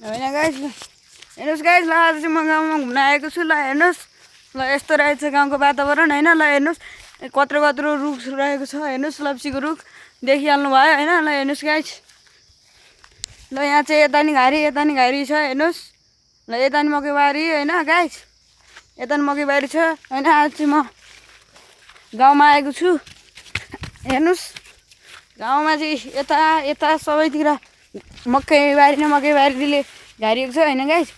होइन गाइस हेर्नुहोस् गाइस ल आज चाहिँ म गाउँमा घुम्न आएको छु ल हेर्नुहोस् ल यस्तो रहेछ गाउँको वातावरण होइन ल हेर्नुहोस् कत्रो कत्रो रुख रहेको छ हेर्नुहोस् लप्सीको रुख देखिहाल्नु भयो होइन ल हेर्नुहोस् गाइस ल यहाँ चाहिँ यता नि घारी छ हेर्नुहोस् ल यता नि मकैबारी होइन गाइस यता नि मकैबारी छ होइन आज चाहिँ म गाउँमा आएको छु हेर्नुहोस् गाउँमा चाहिँ यता यता सबैतिर मकैबारीले घारिएको छ होइन गाइस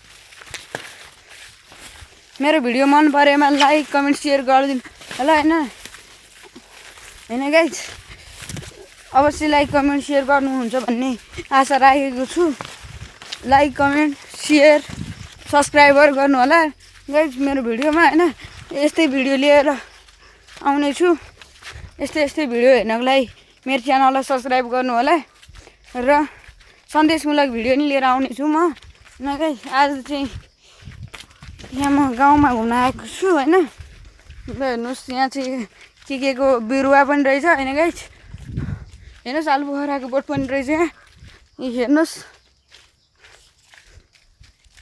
मेरो भिडियो मन परेमा लाइक कमेन्ट सेयर गरिदिनु होला होइन होइन गाइस अवश्य लाइक कमेन्ट सेयर गर्नुहुन्छ भन्ने आशा राखेको छु लाइक कमेन्ट सेयर सब्सक्राइबर गर्नु होला गाइस मेरो भिडियोमा होइन यस्तै भिडियो लिएर आउने छु यस्तै भिडियो हेर्नको लागि मेरो च्यानललाई सब्सक्राइब गर्नु होला र सन्देशमूलक भिडियो नि लिएर आउने छु म होइन गाइस आज चाहिँ यहाँ म गाउँमा घुम्न आएको छु होइन हेर्नुहोस् यहाँ चाहिँ के को बिरुवा पनि रहेछ होइन गाइस हेर्नुहोस् आलुबुखाराको बोट पनि रहेछ यहाँ हेर्नुहोस्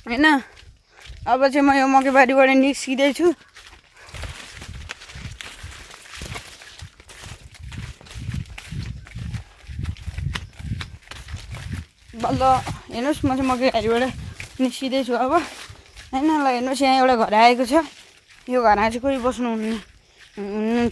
होइन अब चाहिँ म यो मकैबारीबाट निस्किँदैछु बल्ल हेर्नुहोस् म चाहिँ मकैबारीबाट निस्किँदैछु अब होइन ल हेर्नुहोस् यहाँ एउटा घर आएको छ यो घरमा चाहिँ कोही बस्नु हुनुहुन्न